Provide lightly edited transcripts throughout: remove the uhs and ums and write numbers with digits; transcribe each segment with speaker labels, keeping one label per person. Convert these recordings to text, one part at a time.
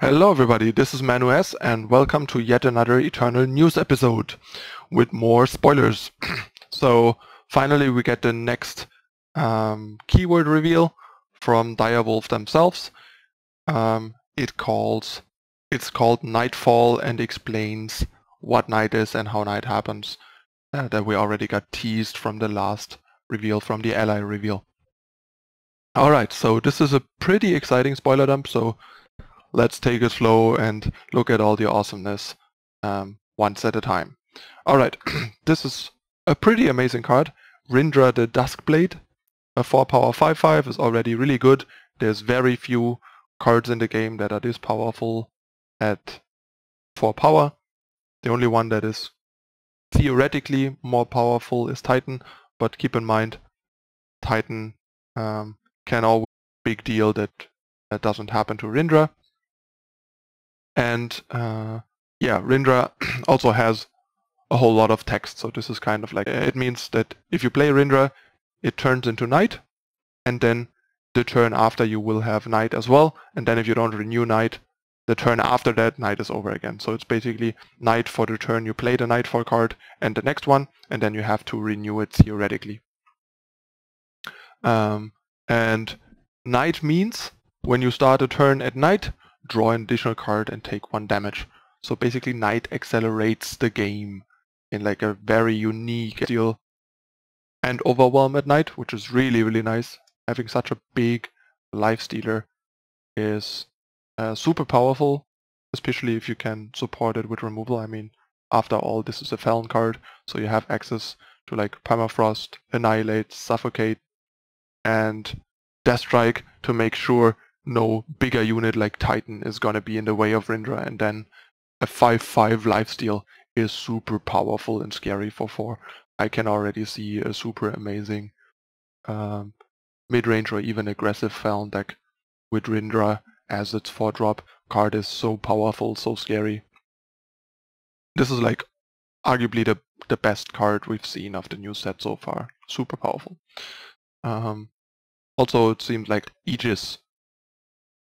Speaker 1: Hello everybody, this is Manu S and welcome to yet another Eternal News episode with more spoilers. So finally we get the next keyword reveal from Direwolf themselves. It's called Nightfall and explains what night is and how night happens that we already got teased from the last reveal, from the ally reveal. Alright, so this is a pretty exciting spoiler dump, so let's take it slow and look at all the awesomeness once at a time. Alright, this is a pretty amazing card. Rindra the Duskblade, a 4-power 5/5 is already really good. There's very few cards in the game that are this powerful at 4 power. The only one that is theoretically more powerful is Titan, but keep in mind Titan can always be a big deal that doesn't happen to Rindra. And yeah, Rindra also has a whole lot of text, so this is kind of like, it means that if you play Rindra, it turns into night, and then the turn after you will have night as well, and then if you don't renew night, the turn after that, night is over again. So it's basically night for the turn you play the Nightfall card and the next one, and then you have to renew it theoretically. And night means when you start a turn at night, draw an additional card and take 1 damage. So basically night accelerates the game in like a very unique deal. And overwhelm at night, which is really, really nice. Having such a big life stealer is super powerful, especially if you can support it with removal. I mean, after all, this is a Felon card, so you have access to like Permafrost, Annihilate, Suffocate, and Death Strike to make sure no bigger unit like Titan is gonna be in the way of Rindra, and then a 5/5 lifesteal is super powerful and scary for 4. I can already see a super amazing mid-range or even aggressive Felon deck with Rindra as its 4-drop. Card is so powerful, so scary. This is like arguably the best card we've seen of the new set so far. Super powerful. Also, it seems like Aegis.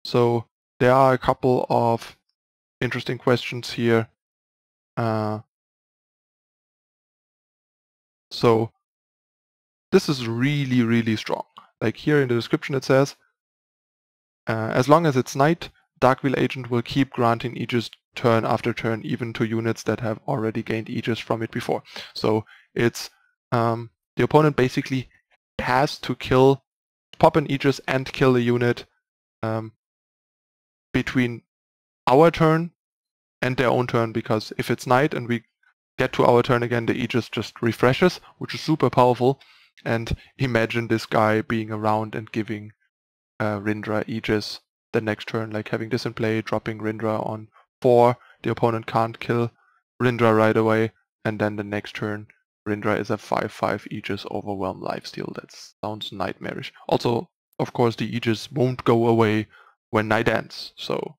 Speaker 1: So there are a couple of interesting questions here. So this is really, really strong. Like here in the description it says, as long as it's night, Darkveil Agent will keep granting Aegis turn after turn, even to units that have already gained Aegis from it before. So it's the opponent basically has to pop an Aegis and kill a unit between our turn and their own turn, because if it's night and we get to our turn again, the Aegis just refreshes, which is super powerful. And imagine this guy being around and giving Rindra Aegis the next turn, like having this in play, dropping Rindra on 4, the opponent can't kill Rindra right away, and then the next turn Rindra is a 5/5 Aegis overwhelm lifesteal. That sounds nightmarish. Also, of course, the Aegis won't go away when night ends, so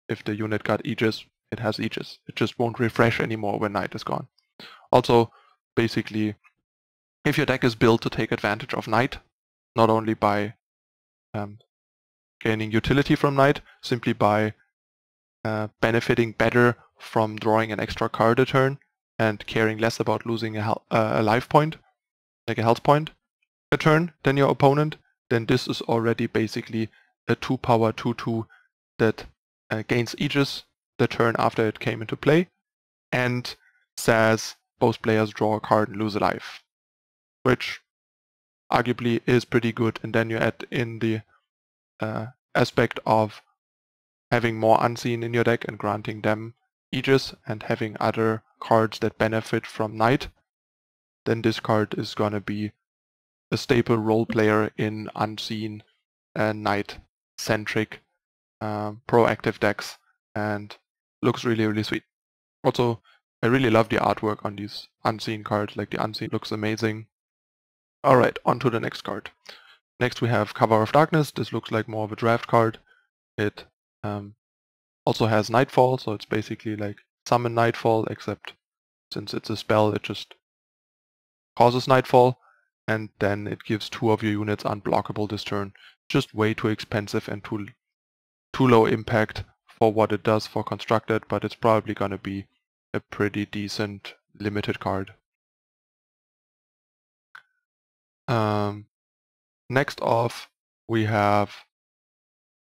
Speaker 1: if the unit got Aegis, it has Aegis. It just won't refresh anymore when night is gone. Also, basically, if your deck is built to take advantage of night, not only by gaining utility from night, simply by benefiting better from drawing an extra card a turn and caring less about losing a life point, like a health point, a turn than your opponent, then this is already basically a 2-power 2/2 that gains Aegis the turn after it came into play, and says both players draw a card and lose a life, which arguably is pretty good. And then you add in the aspect of having more Unseen in your deck and granting them Aegis and having other cards that benefit from night, then this card is gonna be a staple role player in Unseen and night-centric proactive decks, and looks really, really sweet. Also, I really love the artwork on these Unseen cards, like the Unseen looks amazing. Alright, on to the next card. Next we have Cover of Darkness. This looks like more of a draft card. It also has Nightfall, so it's basically like summon Nightfall, except since it's a spell, it just causes Nightfall, and then it gives 2 of your units unblockable this turn. Just way too expensive and too low impact for what it does for constructed, but it's probably going to be a pretty decent limited card. Next off, we have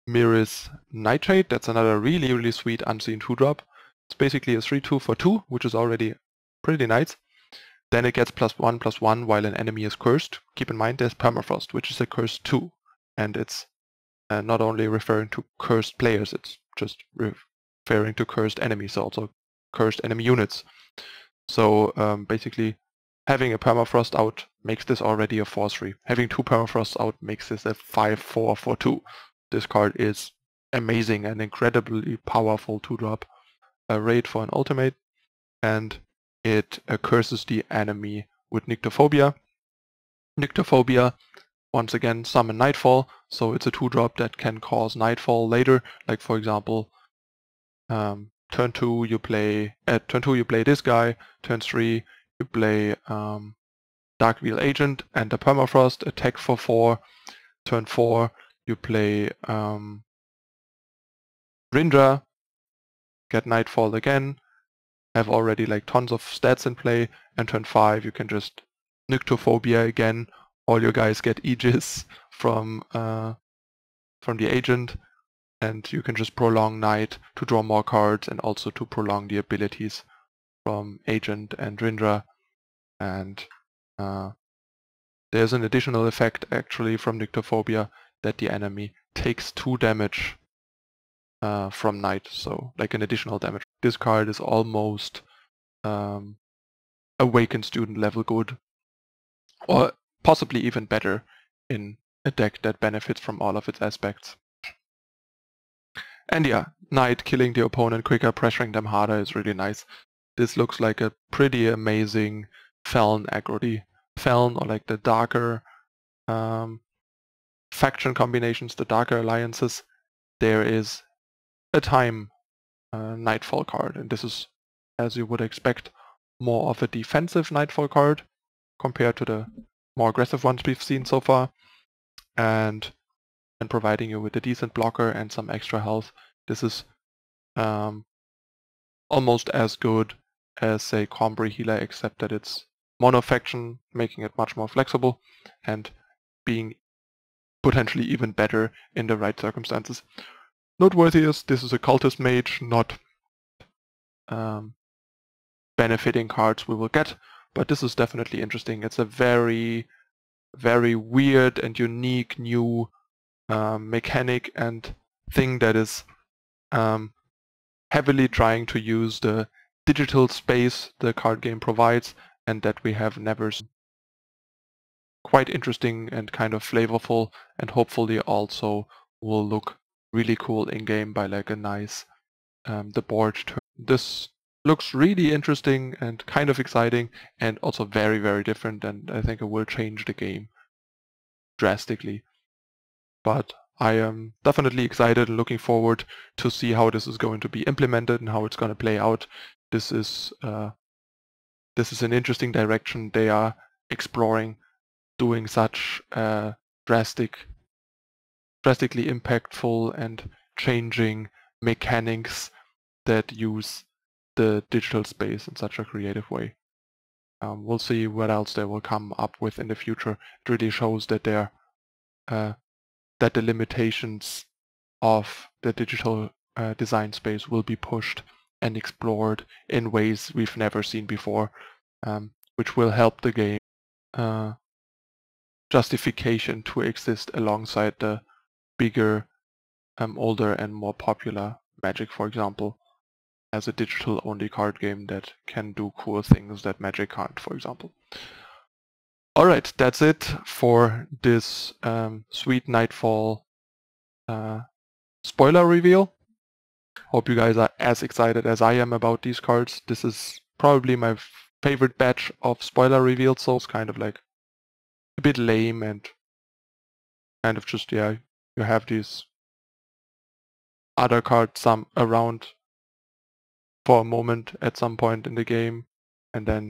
Speaker 1: Mirror's Nitrate. That's another really sweet unseen 2-drop. It's basically a 3/2 for 2, which is already pretty nice. Then it gets +1/+1 while an enemy is cursed. Keep in mind there's Permafrost, which is a curse 2. And it's not only referring to cursed players, it's just referring to cursed enemies, so also cursed enemy units. So basically having a Permafrost out makes this already a 4/3. Having 2 Permafrosts out makes this a 5/4 for 2. This card is amazing and incredibly powerful 2-drop raid for an ultimate, and it curses the enemy with Nyctophobia. Nyctophobia, once again, summon Nightfall, so it's a 2-drop that can cause Nightfall later. Like for example, turn 2 you play this guy, turn 3 you play Darkveil Agent and the Permafrost, attack for 4, turn 4 you play Rindra, get Nightfall again, have already like tons of stats in play, and turn 5 you can just Nyctophobia again, all your guys get Aegis from the agent, and you can just prolong Night to draw more cards and also to prolong the abilities from Agent and Rindra. And there's an additional effect actually from Nyctophobia that the enemy takes 2 damage from Night, so like an additional damage. This card is almost Awakened Student level good, or possibly even better in a deck that benefits from all of its aspects. And yeah, Night killing the opponent quicker, pressuring them harder is really nice. This looks like a pretty amazing Feln aggro. Feln, or like the darker faction combinations, the darker alliances, there is a time Nightfall card, and this is, as you would expect, more of a defensive Nightfall card compared to the more aggressive ones we've seen so far, and providing you with a decent blocker and some extra health. This is almost as good as, say, Combri Healer, except that it's mono faction, making it much more flexible and being potentially even better in the right circumstances. Noteworthy is this is a cultist mage, not benefiting cards we will get, but this is definitely interesting. It's a very weird and unique new mechanic and thing that is heavily trying to use the digital space the card game provides, and that we have never seen. Quite interesting and kind of flavorful, and hopefully also will look really cool in game by like a nice the board turn. This looks really interesting and kind of exciting, and also very different, and I think it will change the game drastically. But I am definitely excited and looking forward to see how this is going to be implemented and how it's going to play out. This is an interesting direction they are exploring, doing such drastically impactful and changing mechanics that use the digital space in such a creative way. We'll see what else they will come up with in the future. It really shows that they're that the limitations of the digital design space will be pushed and explored in ways we've never seen before, which will help the game justification to exist alongside the bigger, older and more popular Magic, for example, as a digital-only card game that can do cool things that Magic can't, for example. Alright, that's it for this sweet Nightfall spoiler reveal. Hope you guys are as excited as I am about these cards. This is probably my favorite batch of spoiler reveals, so it's kind of like a bit lame and kind of just, yeah, you have these other cards around for a moment at some point in the game, and then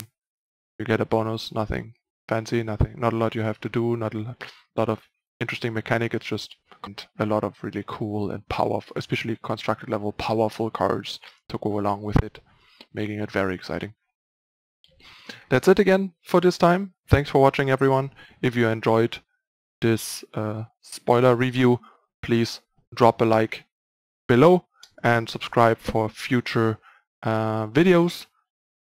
Speaker 1: you get a bonus. Nothing fancy, not a lot you have to do, not a lot of interesting mechanic. It's just a lot of really cool and powerful, especially constructed level powerful cards to go along with it, making it very exciting. That's it again for this time. Thanks for watching, everyone. If you enjoyed this spoiler review, please drop a like below and subscribe for future videos.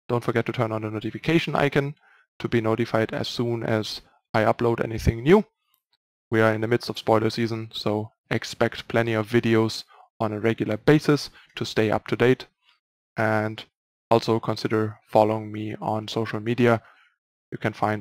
Speaker 1: Don't forget to turn on the notification icon to be notified as soon as I upload anything new. We are in the midst of spoiler season, so expect plenty of videos on a regular basis to stay up to date. And also consider following me on social media. You can find